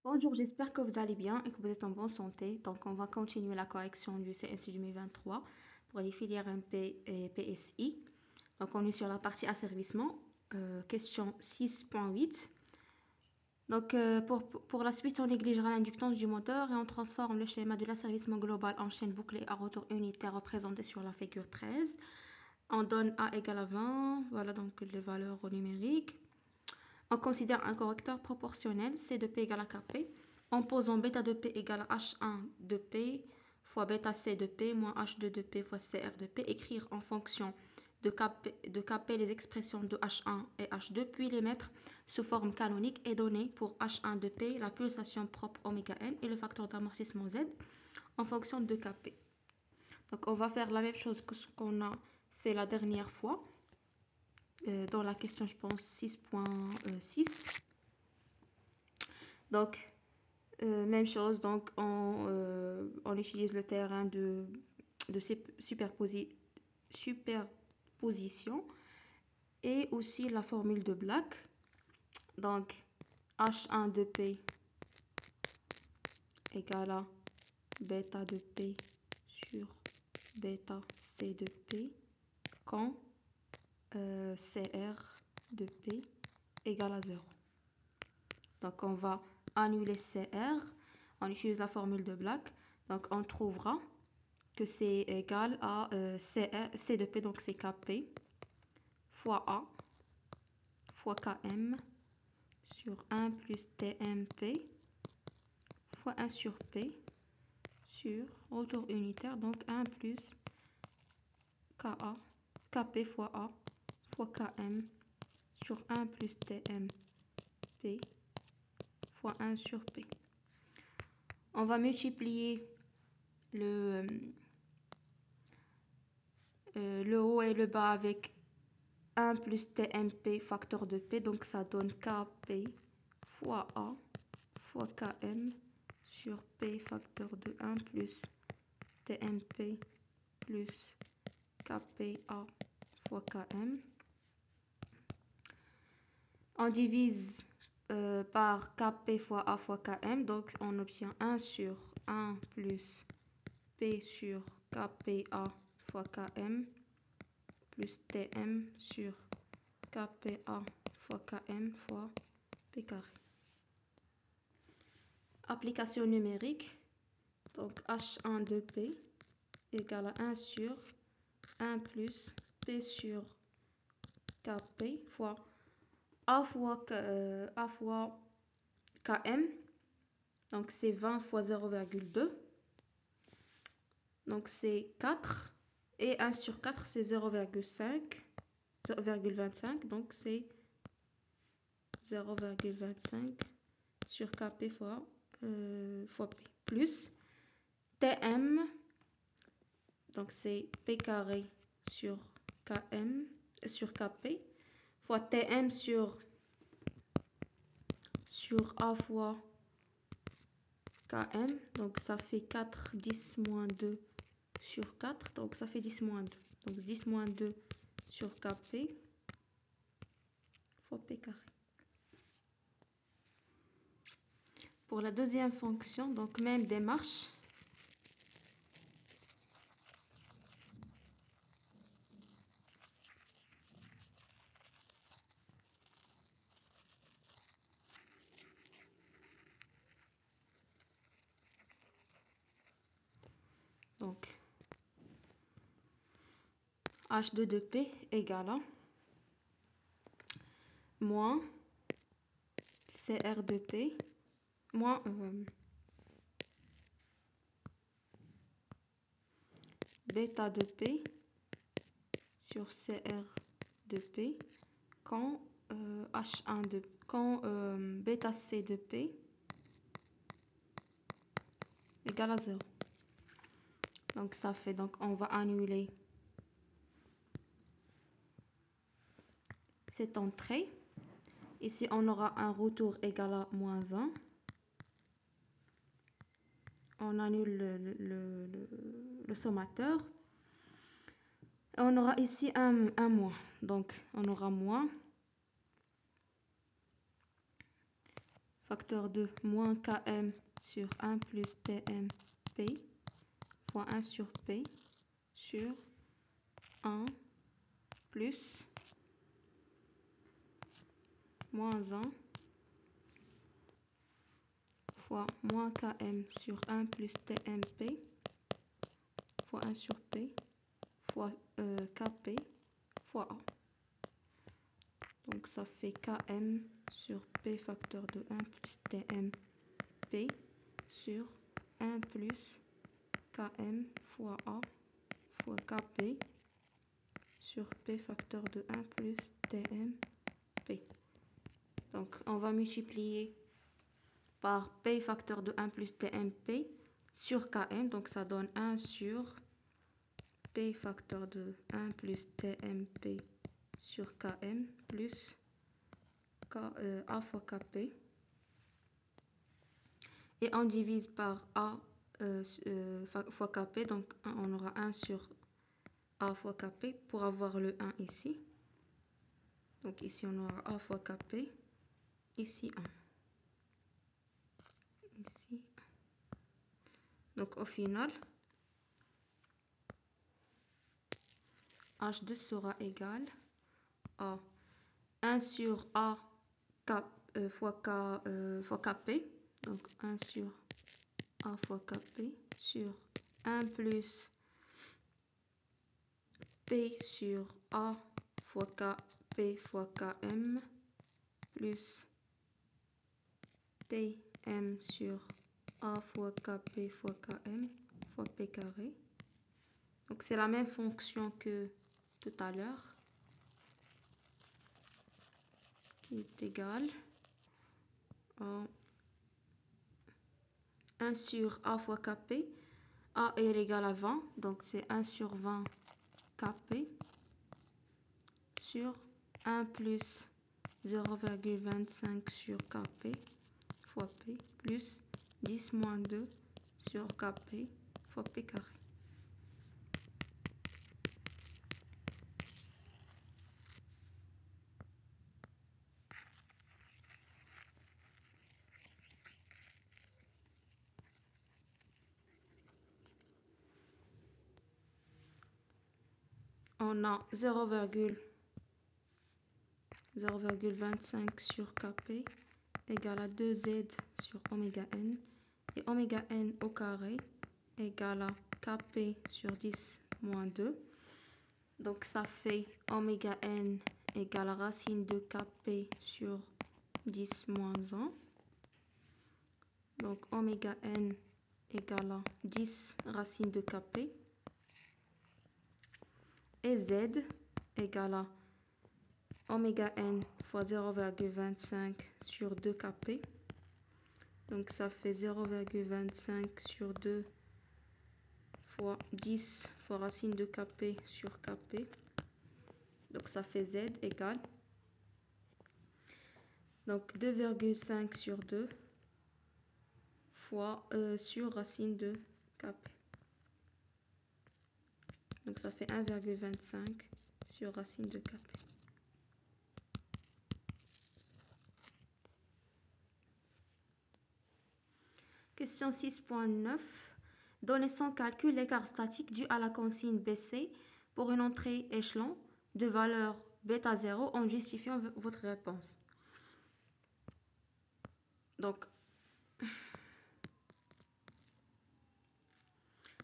Bonjour, j'espère que vous allez bien et que vous êtes en bonne santé. Donc, on va continuer la correction du CNC 2023 pour les filières MP et PSI. Donc, on est sur la partie asservissement, question 6.8. Donc, pour la suite, on négligera l'inductance du moteur et on transforme le schéma de l'asservissement global en chaîne bouclée à retour unitaire représenté sur la figure 13. On donne A égale à 20, voilà donc les valeurs numériques. On considère un correcteur proportionnel C de P égale à Kp en posant bêta de P égale à H1 de P fois bêta C de P moins H2 de P fois CR de P. Écrire en fonction de Kp les expressions de H1 et H2 puis les mettre sous forme canonique et donner pour H1 de P la pulsation propre oméga n et le facteur d'amortissement Z en fonction de Kp. Donc on va faire la même chose que ce qu'on a fait la dernière fois. Dans la question, je pense, 6.6. Donc, même chose, donc on utilise le terrain de superposition et aussi la formule de Black. Donc, H1 de P égale à bêta de P sur bêta C de P quand CR de P égale à 0. Donc, on va annuler CR, on utilise la formule de Black. Donc, on trouvera que c'est égal à C de P, donc c'est Kp, fois A, fois Km, sur 1 plus TMP, fois 1 sur P, sur retour unitaire, donc 1 plus Kp fois A, fois Km, sur 1 plus TMP, fois 1 sur P. On va multiplier le haut et le bas avec 1 plus TMP facteur de P, donc ça donne Kp fois A fois Km sur P facteur de 1 plus TMP plus KPA fois Km. On divise par Kp fois A fois Km, donc on obtient 1 sur 1 plus P sur KPA fois Km plus Tm sur KPA fois Km fois P carré. Application numérique, donc H1 de P égale à 1 sur 1 plus P sur Kp fois A fois Km, donc c'est 20 fois 0,2, donc c'est 4, et 1 sur 4 c'est 0,25, donc c'est 0,25 sur Kp fois P, plus Tm, donc c'est P carré sur Km, sur Kp, fois Tm sur A fois Km, donc ça fait 4, 10 moins 2 sur 4, donc ça fait 10 moins 2. Donc 10 moins 2 sur Kp fois P carré. Pour la deuxième fonction, donc même démarche. Donc H2 de P égale à moins CR de P moins bêta de P sur CR de P quand bêta C de P égale à 0. Donc ça fait, donc on va annuler cette entrée. Ici on aura un retour égal à moins 1. On annule le sommateur. Et on aura ici un moins. Donc on aura moins facteur de moins Km sur 1 plus TMP fois 1 sur P sur 1 plus moins 1 fois moins Km sur 1 plus TMP fois 1 sur P fois Kp fois A. Donc ça fait Km sur P facteur de 1 plus TMP sur 1 plus Km fois A fois Kp sur P facteur de 1 plus TMP. Donc on va multiplier par P facteur de 1 plus TMP sur Km. Donc ça donne 1 sur P facteur de 1 plus TMP sur Km plus A fois Kp. Et on divise par A fois Kp. Donc on aura 1 sur A fois Kp pour avoir le 1 ici. Donc ici on aura A fois Kp. Ici 1. Ici 1. Donc au final, H2 sera égal à 1 sur A fois Kp. Donc 1 sur A fois Kp sur 1 plus P sur A fois Kp fois Km plus Tm sur A fois Kp fois Km fois P carré. Donc c'est la même fonction que tout à l'heure qui est égale à 1 sur A fois Kp. A est égal à 20, donc c'est 1 sur 20 Kp sur 1 plus 0,25 sur Kp fois P plus 10 moins 2 sur Kp fois P carré. On a 0,25 sur Kp égale à 2Z sur oméga n. Et oméga n au carré égale à Kp sur 10 moins 2. Donc ça fait oméga n égale à racine de Kp sur 10 moins 1. Donc oméga n égale à 10 racine de Kp. Et Z égale à oméga n fois 0,25 sur 2 Kp. Donc ça fait 0,25 sur 2 fois 10 fois racine de Kp sur Kp. Donc ça fait Z égale. Donc 2,5 sur 2 fois sur racine de Kp. Donc ça fait 1,25 sur racine de Kp. Question 6.9. Donnez sans calcul l'écart statique dû à la consigne BC pour une entrée échelon de valeur bêta 0 en justifiant votre réponse. Donc,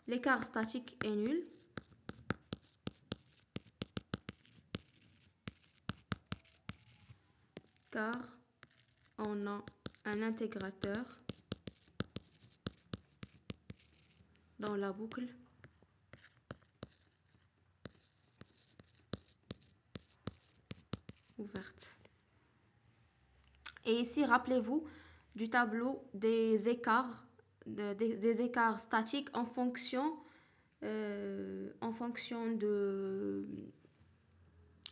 l'écart statique est nul. Car on a un intégrateur dans la boucle ouverte. Et ici, rappelez-vous du tableau des écarts, des écarts statiques en fonction de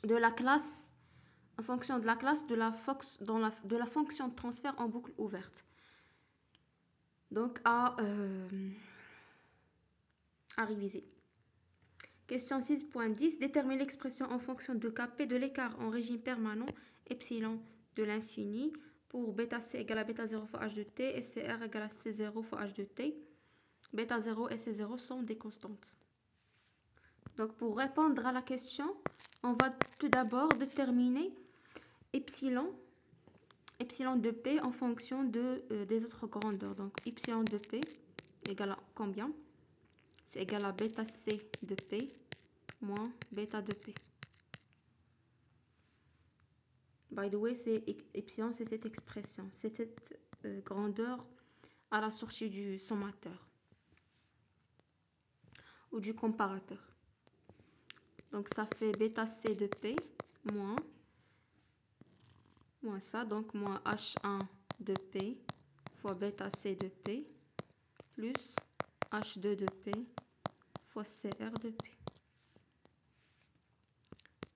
la classe, en fonction de la classe de la fonction de transfert en boucle ouverte. Donc à réviser. Question 6.10. Détermine l'expression en fonction de Kp de l'écart en régime permanent epsilon de l'infini pour bêta c égale à bêta 0 fois h de t et cr égale à c0 fois h de t. Bêta 0 et c0 sont des constantes. Donc pour répondre à la question, on va tout d'abord déterminer epsilon de p en fonction des autres grandeurs. Donc epsilon de p égale à combien? C'est égal à bêta c de p moins bêta de p. By the way, epsilon, c'est cette expression, c'est cette grandeur à la sortie du sommateur ou du comparateur. Donc ça fait bêta c de p moins ça, donc moins h1 de p fois bêta c de p plus h2 de p fois cr de p.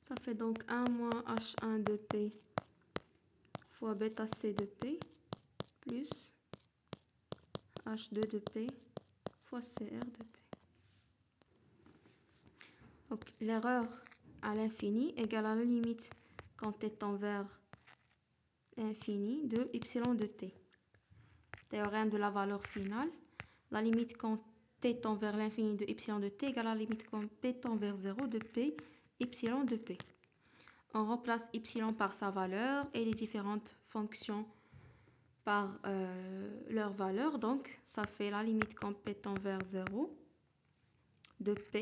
Ça fait donc 1 moins h1 de p fois bêta c de p plus h2 de p fois cr de p. Donc l'erreur à l'infini égale à la limite quand t tend vers l'infini de epsilon de t. Théorème de la valeur finale. La limite quand t tend vers l'infini de epsilon de t égale à la limite quand p tend vers 0 de p epsilon de p. On remplace epsilon par sa valeur et les différentes fonctions par leur valeur. Donc ça fait la limite quand p tend vers 0 de p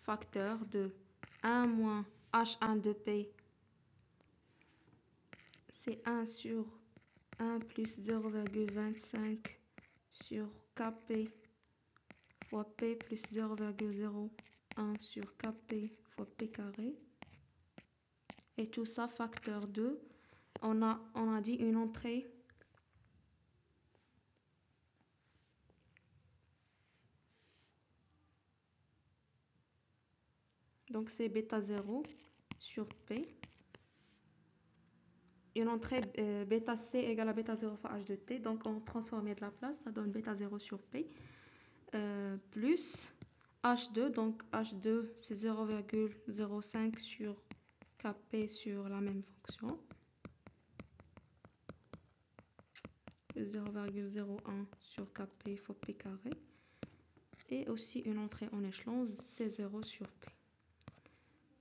facteur de 1 moins h1 de p, c'est 1 sur 1 plus 0,25 sur kp fois p plus 0,01 sur kp fois p carré. Et tout ça facteur 2. On a dit une entrée donc c'est bêta 0 sur p. Une entrée bêta c égale à bêta 0 fois h de t. Donc on transforme de la place, ça donne bêta 0 sur p plus h2. Donc h2 c'est 0,05 sur kp sur la même fonction. 0,01 sur kp fois p carré. Et aussi une entrée en échelon, c'est 0 sur p.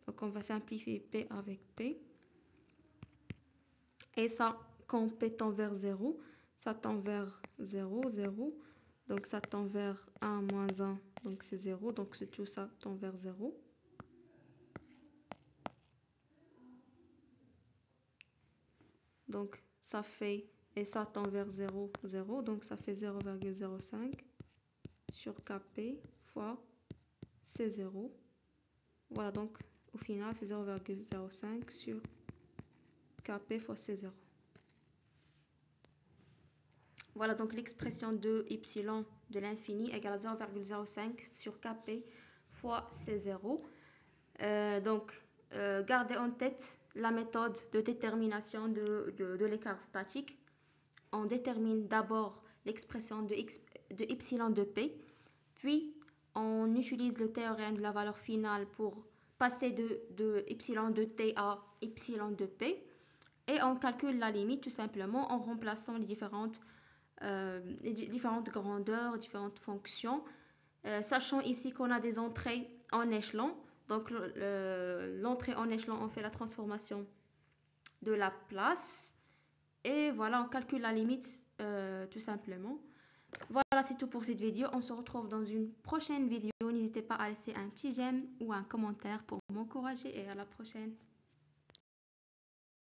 Donc on va simplifier p avec p. Et ça, quand p tend vers 0, ça tend vers 0, 0. Donc ça tend vers 1 moins 1, donc c'est 0. Donc c'est tout ça tend vers 0. Donc ça fait, et ça tend vers 0, 0. Donc ça fait 0,05 sur kp fois C0. Voilà, donc au final c'est 0,05 sur kp fois C0. Voilà donc l'expression de epsilon de l'infini égale à 0,05 sur kp fois C0. Gardez en tête la méthode de détermination de l'écart statique. On détermine d'abord l'expression de epsilon de p, puis on utilise le théorème de la valeur finale pour passer de epsilon de t à epsilon de p, et on calcule la limite tout simplement en remplaçant les différentes grandeurs, différentes fonctions, sachant ici qu'on a des entrées en échelon. Donc l'entrée en échelon, on fait la transformation de la place et voilà, on calcule la limite tout simplement. Voilà, c'est tout pour cette vidéo. On se retrouve dans une prochaine vidéo. N'hésitez pas à laisser un petit j'aime ou un commentaire pour m'encourager et à la prochaine.